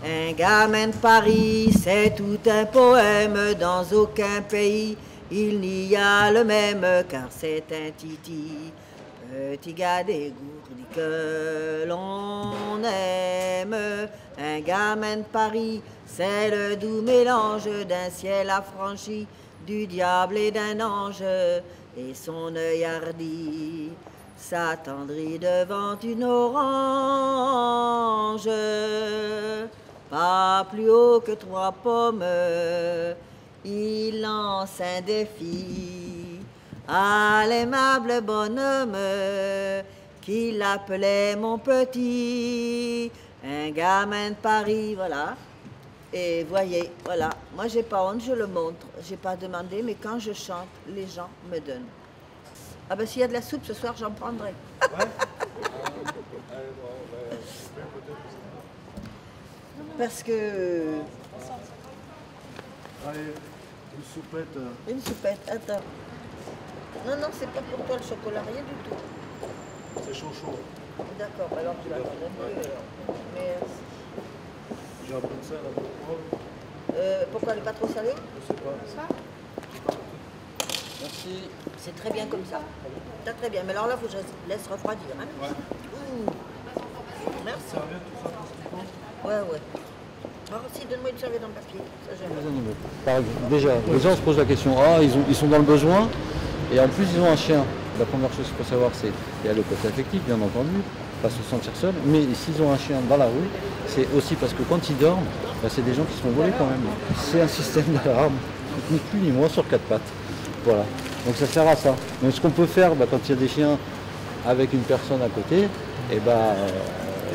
Un gamin de Paris, c'est tout un poème. Dans aucun pays, il n'y a le même, car c'est un titi. Petit gars dégourdi que l'on aime. Un gamin de Paris, c'est le doux mélange d'un ciel affranchi, du diable et d'un ange, et son œil hardi s'attendrit devant une orange. Pas plus haut que 3 pommes, il lance un défi à l'aimable bonhomme qu'il appelait mon petit. Un gamin de Paris, voilà. Et voyez, voilà, moi j'ai pas honte, je le montre. J'ai pas demandé, mais quand je chante, les gens me donnent. Ah ben s'il y a de la soupe ce soir, j'en prendrai. Ouais. Parce que... Allez, une soupette. Une soupette, attends. Non, non, c'est pas pour toi le chocolat, rien du tout. C'est chaud chaud. D'accord, alors tu vas te donner. Merci. J'ai un peu de sel, un peu de poivre. Pourquoi elle n'est pas trop salée? Je sais pas. Ça? Merci. C'est très bien comme ça. C'est très bien. Mais alors là, il faut que je laisse refroidir. Hein. Ouais. Merci. Serviette, tout ça, pour ce qu'il faut. Ouais, ouais. Alors si, donne-moi une serviette en papier. Ça, j'aime. Déjà, les gens se posent la question, ah, ils sont dans le besoin, et en plus ils ont un chien. La première chose qu'il faut savoir, c'est qu'il y a le côté affectif, bien entendu, pas se sentir seul, mais s'ils ont un chien dans la rue, c'est aussi parce que quand ils dorment, bah, c'est des gens qui se font voler quand même. C'est un système d'alarme, ni plus ni moins sur 4 pattes. Voilà. Donc ça sert à ça. Donc ce qu'on peut faire quand il y a des chiens avec une personne à côté,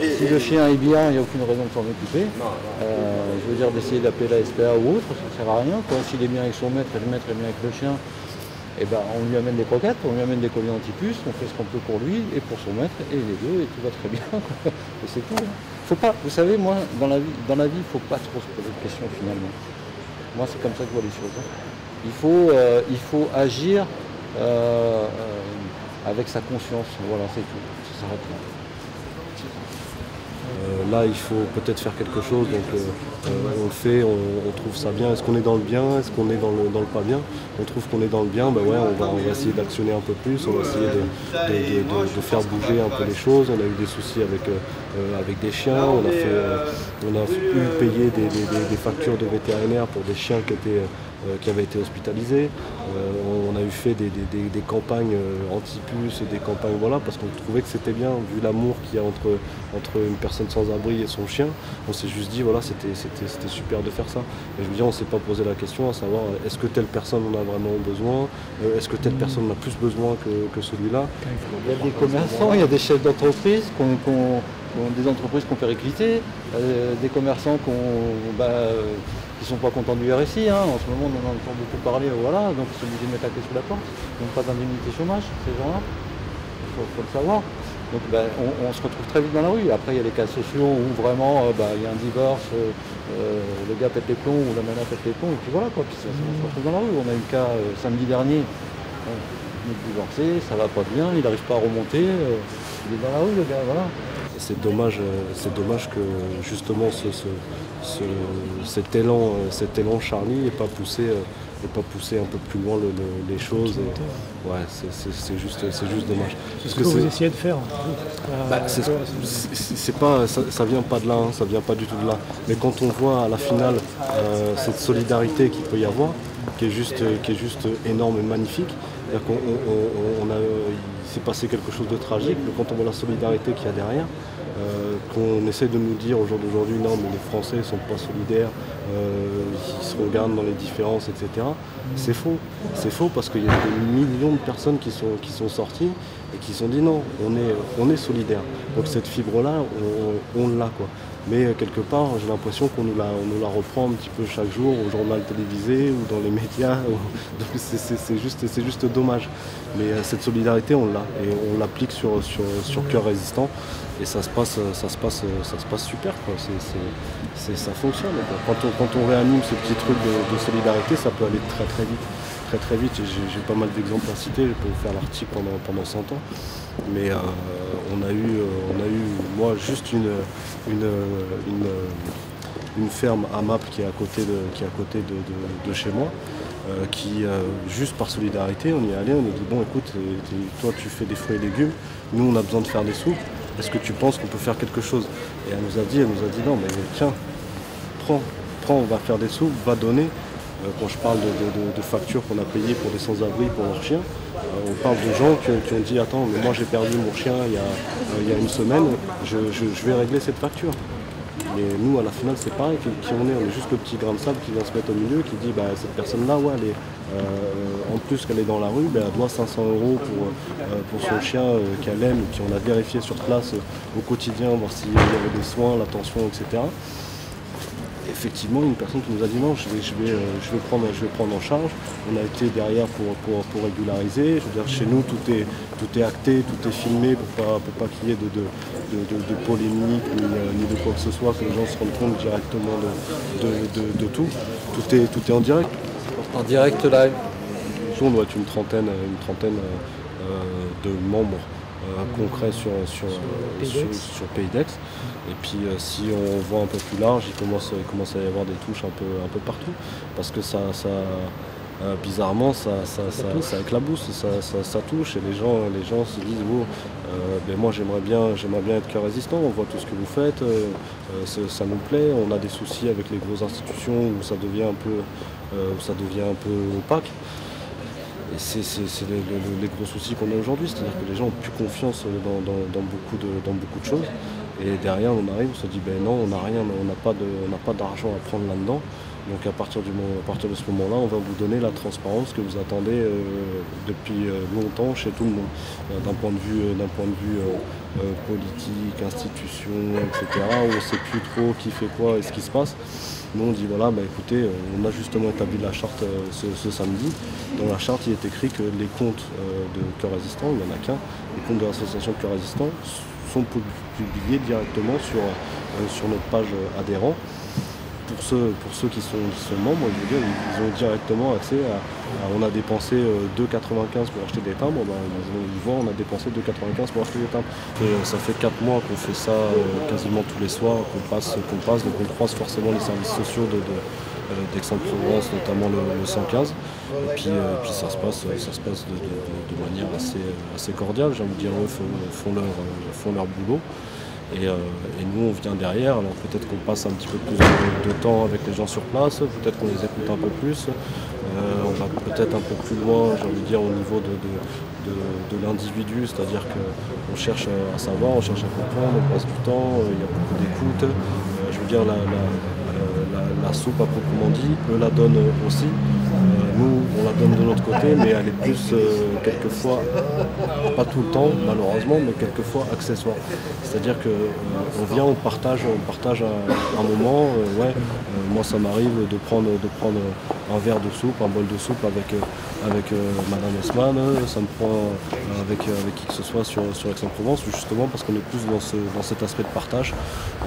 et si le chien est bien, il n'y a aucune raison de s'en occuper. Je veux dire d'essayer d'appeler la SPA ou autre, ça ne sert à rien. S'il est bien avec son maître et le maître est bien avec le chien, on lui amène des croquettes, on lui amène des colliers anti-puces, on fait ce qu'on peut pour lui et pour son maître, et les deux, et tout va très bien. Et c'est tout. Faut pas, vous savez, moi, dans la vie, il ne faut pas trop se poser de questions finalement. Moi, c'est comme ça que je vois les choses. Il faut agir avec sa conscience. Voilà, c'est tout. Ça s'arrête là. Là, il faut peut-être faire quelque chose, donc on le fait, on trouve ça bien. Est-ce qu'on est dans le bien? Est-ce qu'on est dans le pas bien? On trouve qu'on est dans le bien, ben ouais, on va essayer d'actionner un peu plus, on va essayer de faire bouger un peu les choses. On a eu des soucis avec des chiens, on a pu payer des factures de vétérinaires pour des chiens qui avaient été hospitalisés. On a eu fait des campagnes anti-puces, des campagnes, voilà, parce qu'on trouvait que c'était bien, vu l'amour qu'il y a entre une personne sans abri et son chien. On s'est juste dit, voilà, c'était super de faire ça. Et je veux dire, on ne s'est pas posé la question à savoir, est-ce que telle personne en a vraiment besoin? Est-ce que telle personne en a plus besoin que celui-là? Il y a des commerçants, il y a des chefs d'entreprise des entreprises qu'on péricliter, des commerçants qui ne sont pas contents du RSI. En ce moment, on en entend beaucoup parler, voilà, donc ils sont obligés de mettre la clé sous la porte. Ils n'ont pas d'indemnité chômage, ces gens-là. Il faut le savoir. Donc on se retrouve très vite dans la rue. Après, il y a les cas sociaux où vraiment il y a un divorce, le gars pète les plombs ou la nana pète les plombs, et puis voilà, quoi. Puis on se retrouve dans la rue. On a eu le cas samedi dernier, il est divorcé, ça va pas bien, il n'arrive pas à remonter, il est dans la rue, le gars, voilà. C'est dommage que justement cet élan Charlie n'ait pas poussé un peu plus loin les choses. Ouais, c'est juste dommage. C'est ce que vous essayez de faire. Ça vient pas de là, ça vient pas du tout de là. Mais quand on voit à la finale cette solidarité qu'il peut y avoir, qui est juste énorme et magnifique, c'est-à-dire il s'est passé quelque chose de tragique, mais quand on voit la solidarité qu'il y a derrière, qu'on essaie de nous dire au jour d'aujourd'hui, non mais les Français ne sont pas solidaires, ils se regardent dans les différences, etc. C'est faux. C'est faux parce qu'il y a des millions de personnes qui sont sorties et qui se sont dit non, on est solidaires. Donc cette fibre-là, on l'a, quoi. Mais quelque part, j'ai l'impression qu'on nous la reprend un petit peu chaque jour au journal télévisé ou dans les médias. Donc c'est juste dommage. Mais cette solidarité, on l'a et on l'applique sur Cœur Résistant et ça se passe super, quoi. Ça fonctionne. Quand on réanime ce petit truc de solidarité, ça peut aller très très vite. Très très vite. J'ai pas mal d'exemples à citer. Je peux vous faire l'article pendant 100 ans. Mais on a eu moi juste une ferme à Maples qui est à côté de chez moi. Juste par solidarité, on y est allé, on a dit bon écoute, toi tu fais des fruits et légumes, nous on a besoin de faire des soupes, est-ce que tu penses qu'on peut faire quelque chose? Et elle nous a dit non mais tiens, prends, on va faire des soupes, va donner. Quand je parle de factures qu'on a payées pour des sans-abri pour leurs chiens, on parle de gens qui ont dit attends mais moi j'ai perdu mon chien il y a une semaine, je vais régler cette facture. Et nous, à la finale, c'est pareil, qui on est juste le petit grain de sable qui vient se mettre au milieu, qui dit, cette personne-là, ouais, en plus qu'elle est dans la rue, elle doit 500 € pour son chien qu'elle aime, et puis on a vérifié sur place au quotidien, voir s'il y avait des soins, l'attention, etc. Effectivement, une personne qui nous a dit non, je vais prendre en charge. On a été derrière pour régulariser. Je veux dire, chez nous, tout est acté, tout est filmé pour pas qu'il y ait de polémique ni de quoi que ce soit, que les gens se rendent compte directement de tout. Tout est en direct. En direct live. On doit être une trentaine de membres concrets sur Pays d'Aix. Et puis si on voit un peu plus large, il commence à y avoir des touches un peu partout. Parce que bizarrement, ça éclabousse, ça touche. Et les gens se disent moi j'aimerais bien être cœur résistant, on voit tout ce que vous faites, ça nous plaît. On a des soucis avec les grosses institutions où ça devient un peu opaque. Et c'est les gros soucis qu'on a aujourd'hui, c'est-à-dire que les gens ont plus confiance dans beaucoup de choses. Et derrière on arrive, on se dit non, on n'a rien, on n'a pas d'argent à prendre là-dedans. Donc à partir de ce moment-là, on va vous donner la transparence que vous attendez depuis longtemps chez tout le monde. D'un point de vue politique, institution, etc., où on ne sait plus trop qui fait quoi et ce qui se passe. Nous on dit écoutez, on a justement établi la charte ce samedi. Dans la charte il est écrit que les comptes de Cœur Résistant, il n'y en a qu'un, les comptes de l'association Cœur Résistant sont publiés directement sur notre page adhérent. Pour ceux qui sont membres, je veux dire, ils ont directement accès on a dépensé 2,95 pour acheter des timbres, ils voient on a dépensé 2,95 pour acheter des timbres. Et ça fait 4 mois qu'on fait ça quasiment tous les soirs, qu'on passe, donc on croise forcément les services sociaux d'Aix-en-Provence, notamment le 115. Et puis ça se passe de manière assez cordiale, j'ai envie de dire, eux font leur boulot. Et nous on vient derrière, alors peut-être qu'on passe un petit peu plus de temps avec les gens sur place, peut-être qu'on les écoute un peu plus, on va peut-être un peu plus loin, j'ai envie de dire, au niveau de l'individu, c'est-à-dire qu'on cherche à savoir, on cherche à comprendre, on passe du temps, il y a beaucoup d'écoute, je veux dire la soupe à proprement dit, eux la donnent aussi. Nous, on la donne de l'autre côté, mais elle est plus quelquefois, pas tout le temps malheureusement, mais quelquefois accessoire. C'est-à-dire qu'on vient, on partage un moment. Moi, ça m'arrive de prendre un verre de soupe, un bol de soupe avec Madame Esman. Ça me prend avec qui que ce soit sur Aix-en-Provence, justement parce qu'on est plus dans cet aspect de partage.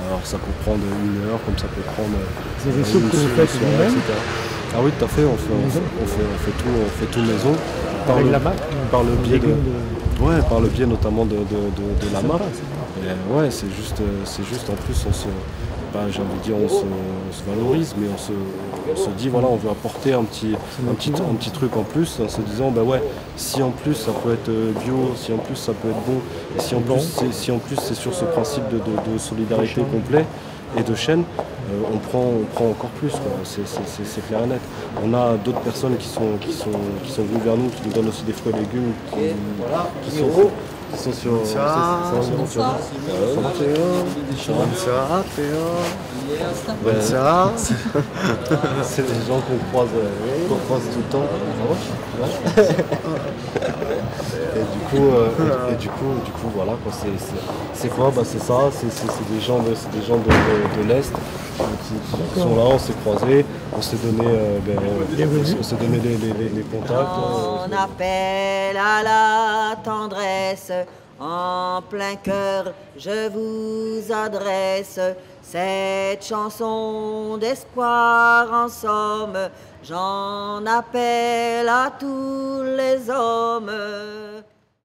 Alors ça peut prendre 1 heure, comme ça peut prendre des soupes que vous faites vous-même, etc. Ah oui, tout à fait, on fait tout maison. avec la MAP, par le biais notamment de la MAP. Ouais, c'est juste en plus j'ai envie de dire on se valorise, mais on se dit on veut apporter un petit truc en plus en se disant si en plus ça peut être bio, si en plus ça peut être bon, et si en plus c'est sur ce principe de solidarité complet et de chaîne, on prend encore plus, c'est clair et net. On a d'autres personnes qui sont venues vers nous, qui nous donnent aussi des fruits et légumes, qui sont sur... C'est des gens qu'on croise tout le temps. Et du coup voilà quoi, c'est quoi, c'est ça, c'est des gens de l'Est qui sont là, on s'est croisés, on s'est donné les contacts. On appelle à la tendresse, en plein cœur je vous adresse cette chanson d'espoir en somme. J'en appelle à tous les hommes.